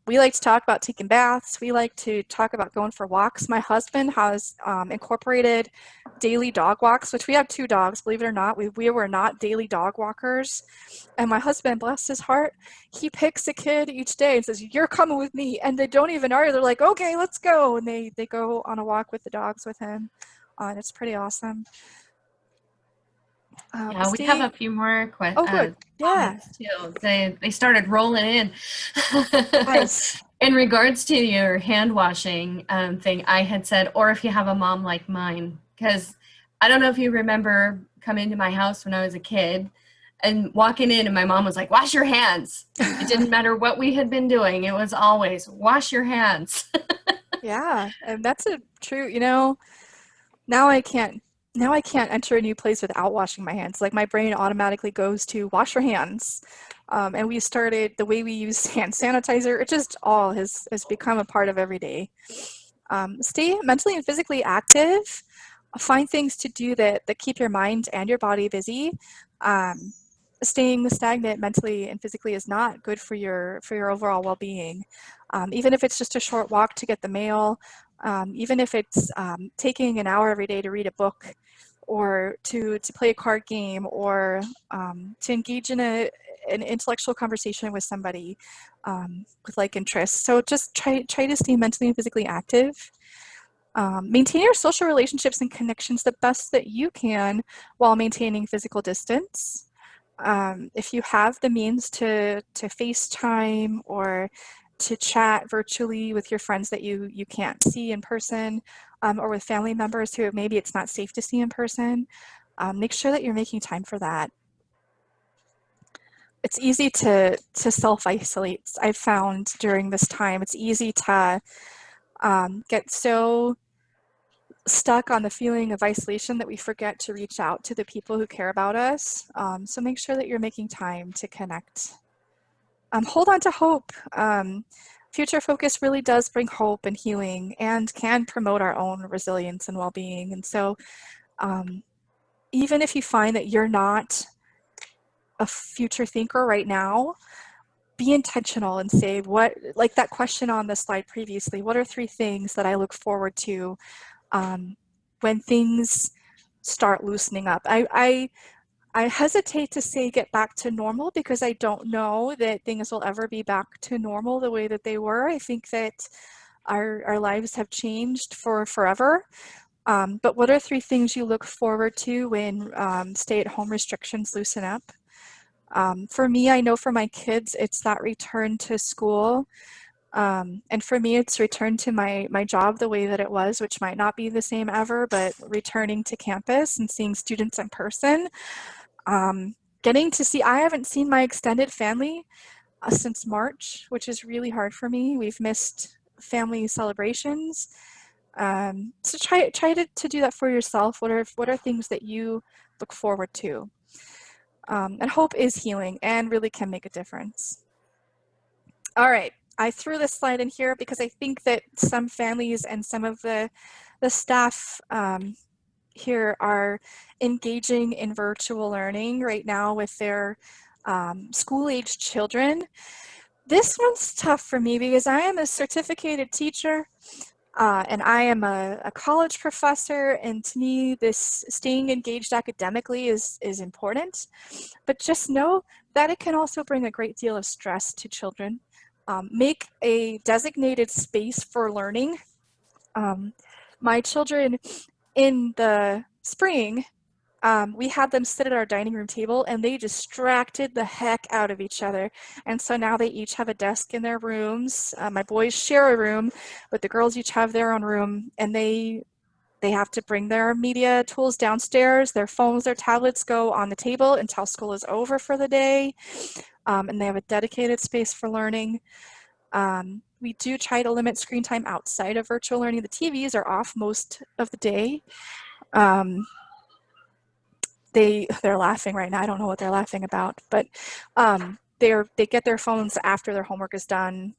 We like to talk about taking baths. We like to talk about going for walks. My husband has incorporated daily dog walks, which we have 2 dogs, believe it or not. We were not daily dog walkers. And my husband, bless his heart, he picks a kid each day and says, "You're coming with me." And they don't even argue. They're like, "Okay, let's go." And they go on a walk with the dogs with him. And it's pretty awesome. Yeah, we have Stay. a few more Oh, good. Yeah. comments too. They started rolling in. Nice. In regards to your hand washing thing, I had said, or if you have a mom like mine, because I don't know if you remember coming to my house when I was a kid and walking in, and my mom was like, "Wash your hands." It didn't matter what we had been doing; it was always wash your hands. Yeah, and that's a true, now I can't now I can't enter a new place without washing my hands. Like my brain automatically goes to wash your hands. And we started the way we use hand sanitizer. It just all has become a part of every day. Stay mentally and physically active. Find things to do that keep your mind and your body busy. Um, Staying stagnant mentally and physically is not good for your overall well-being. Even if it's just a short walk to get the mail, even if it's taking an hour every day to read a book or to play a card game or to engage in an intellectual conversation with somebody with like interests. So just try to stay mentally and physically active. Maintain your social relationships and connections the best that you can while maintaining physical distance. If you have the means to FaceTime or to chat virtually with your friends that you can't see in person, or with family members who maybe it's not safe to see in person, make sure that you're making time for that. It's easy to self-isolate. I've found during this time, it's easy to get so stuck on the feeling of isolation that we forget to reach out to the people who care about us. So make sure that you're making time to connect. Hold on to hope. Future focus really does bring hope and healing and can promote our own resilience and well-being. And so even if you find that you're not a future thinker right now, be intentional and say what, like that question on the slide previously, what are 3 things that I look forward to when things start loosening up? I hesitate to say get back to normal because I don't know that things will ever be back to normal the way that they were. I think that our lives have changed for forever. But what are 3 things you look forward to when stay-at-home restrictions loosen up? For me, I know for my kids, it's that return to school. And for me, it's return to my job the way that it was, which might not be the same ever, but returning to campus and seeing students in person. Getting to see, I haven't seen my extended family since March, which is really hard for me. We've missed family celebrations. So try to do that for yourself. What are things that you look forward to? And hope is healing and really can make a difference. All right. I threw this slide in here because I think that some families and some of the staff here are engaging in virtual learning right now with their school-age children. This one's tough for me because I am a certificated teacher and I am a college professor, and to me, this staying engaged academically is important. But just know that it can also bring a great deal of stress to children. Make a designated space for learning. My children in the spring, we had them sit at our dining room table and they distracted the heck out of each other. And so now they each have a desk in their rooms. My boys share a room, but the girls each have their own room, and they have to bring their media tools downstairs. Their phones, their tablets go on the table until school is over for the day. And they have a dedicated space for learning. We do try to limit screen time outside of virtual learning. The TVs are off most of the day. They're laughing right now. I don't know what they're laughing about, but they get their phones after their homework is done.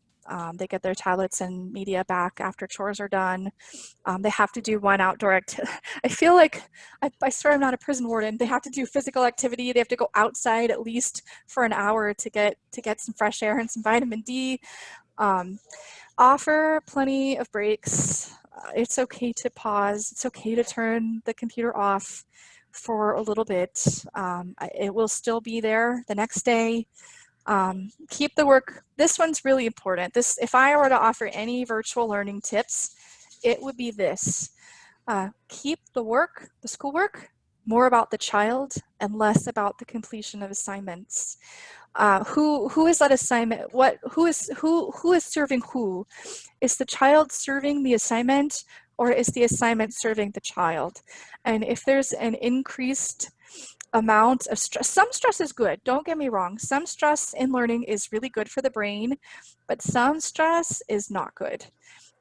They get their tablets and media back after chores are done. They have to do one outdoor activity. I feel like, I swear I'm not a prison warden. They have to do physical activity. They have to go outside at least for an hour to get some fresh air and some vitamin D. Offer plenty of breaks. It's okay to pause. It's okay to turn the computer off for a little bit. It will still be there the next day. Keep the work. This one's really important. If I were to offer any virtual learning tips, it would be this. Keep the schoolwork, more about the child and less about the completion of assignments. Who is that assignment? Who is serving who? Is the child serving the assignment, or is the assignment serving the child? And if there's an increased amount of stress, some stress is good, don't get me wrong. Some stress in learning is really good for the brain, but some stress is not good.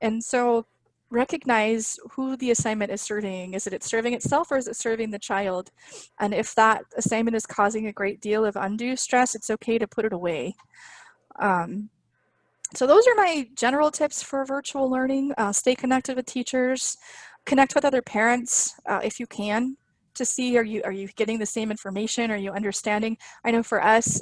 And so recognize who the assignment is serving. Is it serving itself, or is it serving the child? And if that assignment is causing a great deal of undue stress, it's okay to put it away. So those are my general tips for virtual learning. Stay connected with teachers, connect with other parents if you can, to see, are you getting the same information? Are you understanding? I know for us,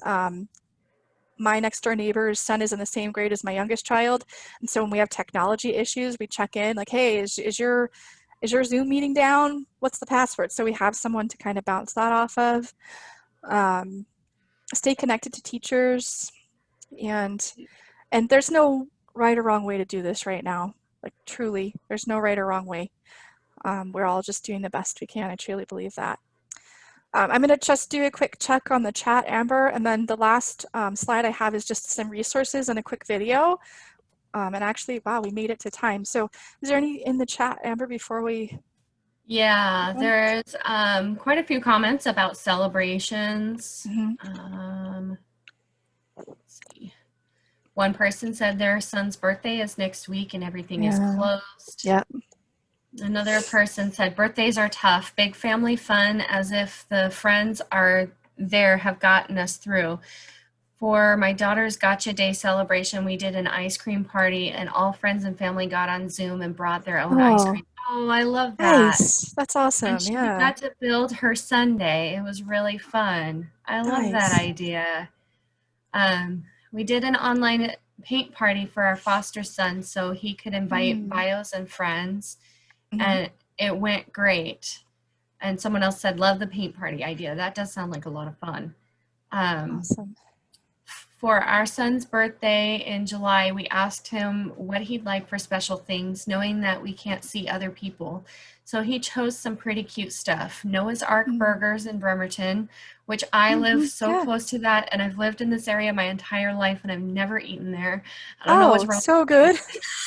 my next door neighbor's son is in the same grade as my youngest child. And so when we have technology issues, we check in like, hey, is your Zoom meeting down? What's the password? So we have someone to kind of bounce that off of. Stay connected to teachers, and there's no right or wrong way to do this right now. Like, truly, there's no right or wrong way. We're all just doing the best we can. I truly believe that. I'm going to just do a quick check on the chat, Amber, and then the last slide I have is just some resources and a quick video. And actually, wow, we made it to time. So is there any in the chat, Amber, before we? Yeah, there's quite a few comments about celebrations. Let's see. One person said their son's birthday is next week and everything is closed. Yep. Another person said birthdays are tough, big family fun, as if the friends are there have gotten us through. For my daughter's Gotcha Day celebration, we did an ice cream party and all friends and family got on Zoom and brought their own ice cream. Oh, I love that. Nice. That's awesome. And she got to build her sundae. It was really fun. I love that idea. We did an online paint party for our foster son so he could invite bios and friends. And it went great. And someone else said, love the paint party idea. That does sound like a lot of fun. Awesome. For our son's birthday in July, we asked him what he'd like for special things, knowing that we can't see other people. So he chose some pretty cute stuff. Noah's Ark Burgers in Bremerton, which I live so close to that, and I've lived in this area my entire life, and I've never eaten there. I don't know what's wrong. So good.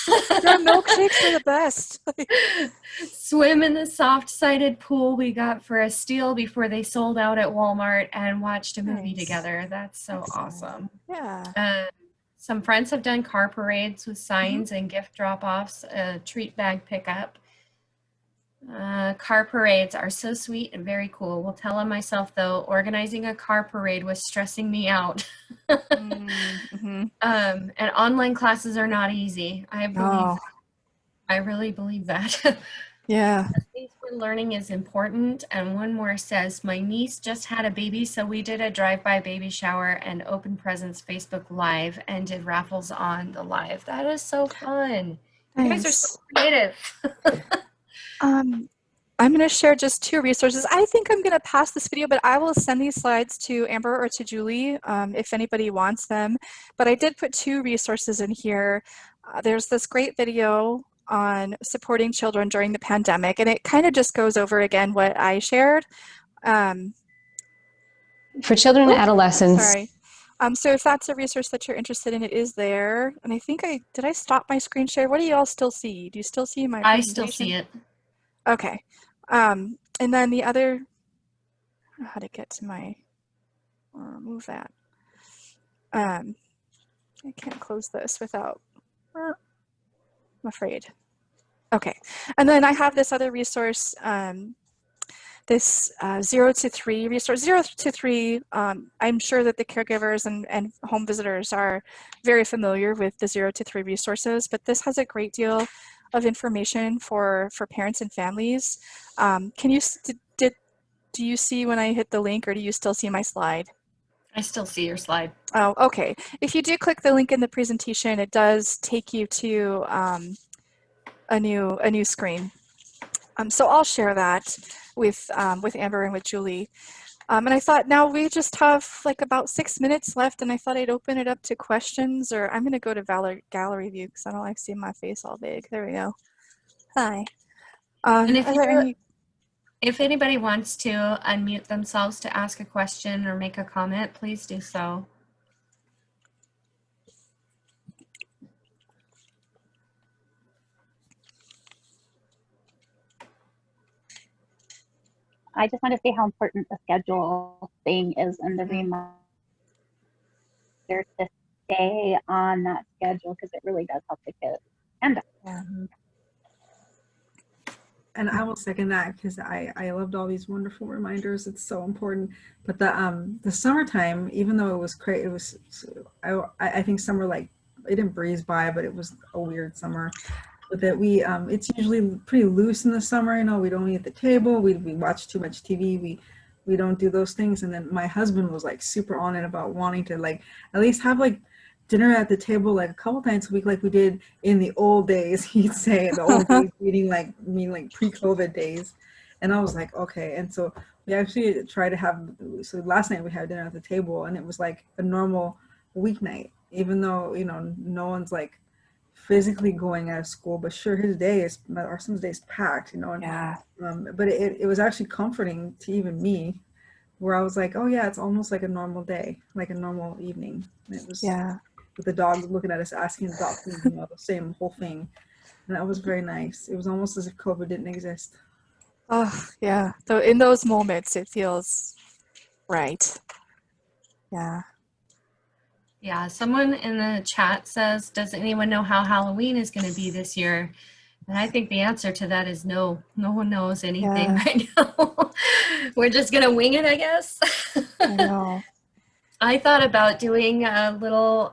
Their milkshakes are the best. Swim in the soft-sided pool we got for a steal before they sold out at Walmart, and watched a movie together. That's so awesome. Yeah. Some friends have done car parades with signs and gift drop-offs, a treat bag pickup. Car parades are so sweet and very cool. Will tell on myself though, organizing a car parade was stressing me out. Mm-hmm. And online classes are not easy. Oh, I really believe that. yeah. Space for learning is important. And one more says, my niece just had a baby, so we did a drive-by baby shower and open presents Facebook Live and did raffles on the live. That is so fun. You guys are so Nice. creative. I'm going to share just two resources. I think I'm going to pass this video, but I will send these slides to Amber or to Julie if anybody wants them. But I did put two resources in here. There's this great video on supporting children during the pandemic, and it kind of just goes over again what I shared. For children and adolescents. Sorry. So if that's a resource that you're interested in, it is there. And I think did I stop my screen share? What do you all still see? Do you still see my presentation? I still see it. Okay. And then the other, I don't know how to get to my, or remove that. I can't close this without, I'm afraid. Okay. And then I have this other resource, this 0 to 3 resource. 0 to 3, I'm sure that the caregivers and home visitors are very familiar with the 0 to 3 resources, but this has a great deal of information for parents and families. Can you, do you see when I hit the link, or do you still see my slide? I still see your slide. Oh, okay. If you do click the link in the presentation, it does take you to a new screen. So I'll share that with Amber and with Julie. And I thought, now we just have like about 6 minutes left, and I thought I'd open it up to questions, or I'm going to go to gallery view because I don't like seeing my face all big. There we go. Hi. And if anybody wants to unmute themselves to ask a question or make a comment, please do so. I just want to say how important the schedule thing is and the reminder to stay on that schedule, because it really does help the kids. And And I will second that, because I loved all these wonderful reminders. It's so important. But the summertime, even though it was crazy, it was, I think summer, like, it didn't breeze by, but it was a weird summer. But that it's usually pretty loose in the summer. You know, we don't eat at the table. We watch too much TV. We don't do those things. And then my husband was like super on it about wanting to like at least have like dinner at the table like a couple times a week, like we did in the old days. He'd say the old days, meaning like pre-COVID days. And I was like, okay. And so we actually tried to have. So last night we had dinner at the table, and it was like a normal weeknight, even though no one's like physically going out of school, but sure, our son's day is packed, and, yeah. But it was actually comforting to even me, where I was like, oh yeah, it's almost like a normal day, like a normal evening. And it was, Yeah. with the dog looking at us, asking the dog, the same whole thing, and that was very nice. It was almost as if COVID didn't exist. Oh, yeah. So in those moments, it feels right. Yeah. Yeah, someone in the chat says, does anyone know how Halloween is going to be this year? And I think the answer to that is no. No one knows anything right now. We're just going to wing it, I guess. I know. I thought about doing a little,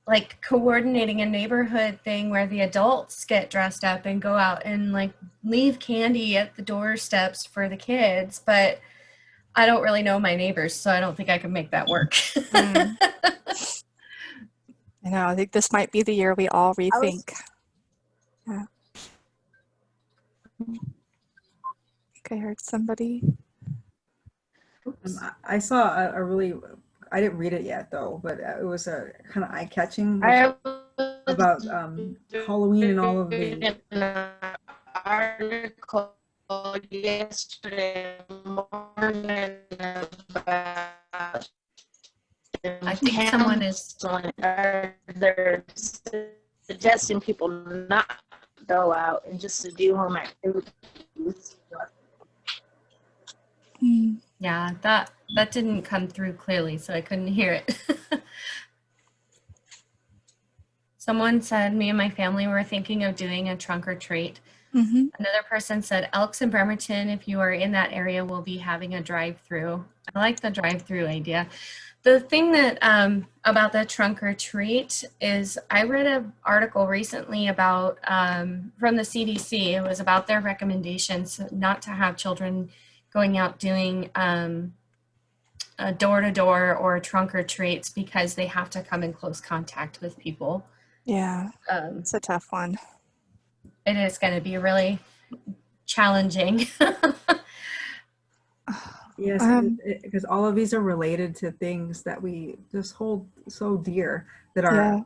like coordinating a neighborhood thing where the adults get dressed up and go out and like leave candy at the doorsteps for the kids, but I don't really know my neighbors, so I don't think I can make that work. I know. I think this might be the year we all rethink. Yeah. I think I heard somebody. I saw a really, I didn't read it yet though, but it was a kind of eye-catching about Halloween and all of the article yesterday morning about I think someone is. They're suggesting people not go out and just to do home activities. Yeah, that didn't come through clearly, so I couldn't hear it. Someone said me and my family were thinking of doing a trunk or treat. Another person said Elks and Bremerton, if you are in that area, will be having a drive-through. I like the drive-through idea. The thing that about the trunk or treat is I read an article recently about from the CDC. It was about their recommendations not to have children going out doing a door-to-door or trunk or treats because they have to come in close contact with people. Yeah, it's a tough one. It is going to be really challenging. Yes, because all of these are related to things that we just hold so dear that are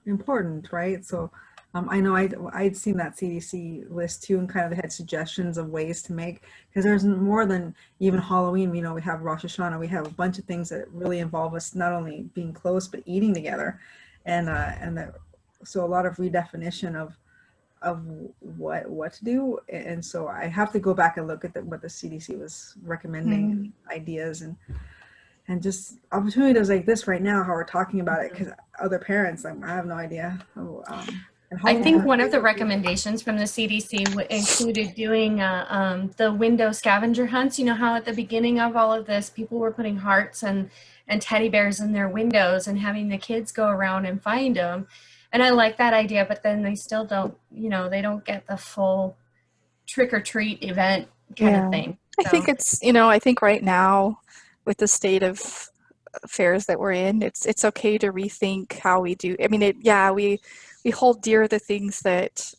important, right? So I know I'd seen that CDC list too, and kind of had suggestions of ways to make, because there's more than even Halloween. You know, we have Rosh Hashanah, we have a bunch of things that really involve us not only being close but eating together, so a lot of redefinition of what to do. And so I have to go back and look at what the CDC was recommending, ideas and just opportunities like this right now, how we're talking about it, because other parents, I have no idea. I think one of the recommendations from the CDC included doing the window scavenger hunts. You know how at the beginning of all of this, people were putting hearts and teddy bears in their windows and having the kids go around and find them. And I like that idea, but then they still don't, they don't get the full trick or treat event kind of thing. So. I think I think right now with the state of affairs that we're in, it's okay to rethink how we do. I mean, we hold dear the things that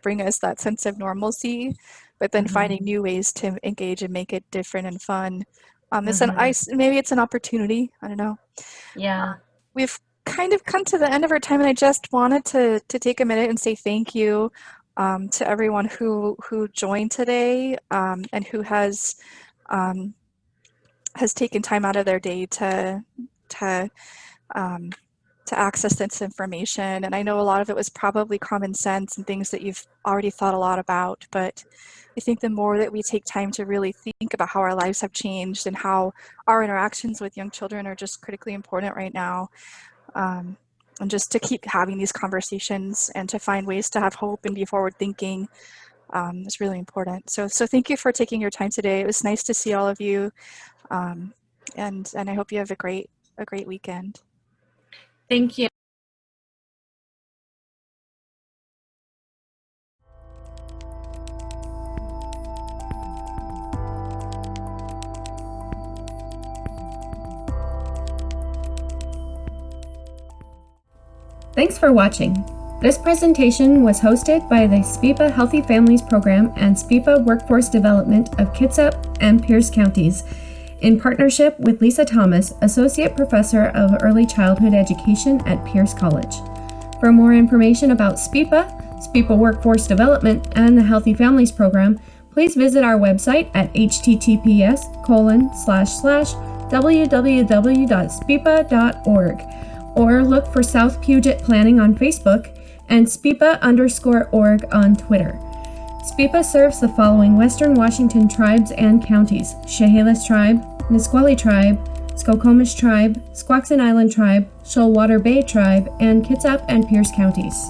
bring us that sense of normalcy, but then finding new ways to engage and make it different and fun. Maybe it's an opportunity. I don't know. Yeah. We've kind of come to the end of our time, and I just wanted to take a minute and say thank you to everyone who joined today and who has taken time out of their day to access this information. And I know a lot of it was probably common sense and things that you've already thought a lot about, but I think the more that we take time to really think about how our lives have changed and how our interactions with young children are just critically important right now, and just to keep having these conversations and to find ways to have hope and be forward thinking is really important. So thank you for taking your time today. It was nice to see all of you, and I hope you have a great weekend. Thank you. Thanks for watching. This presentation was hosted by the SPIPA Healthy Families Program and SPIPA Workforce Development of Kitsap and Pierce Counties in partnership with Leesa Thomas, Associate Professor of Early Childhood Education at Pierce College. For more information about SPIPA, SPIPA Workforce Development, and the Healthy Families Program, please visit our website at https://www.spipa.org or look for South Puget Planning on Facebook and SPIPA_org on Twitter. SPIPA serves the following Western Washington tribes and counties: Chehalis Tribe, Nisqually Tribe, Skokomish Tribe, Squaxin Island Tribe, Shoalwater Bay Tribe, and Kitsap and Pierce counties.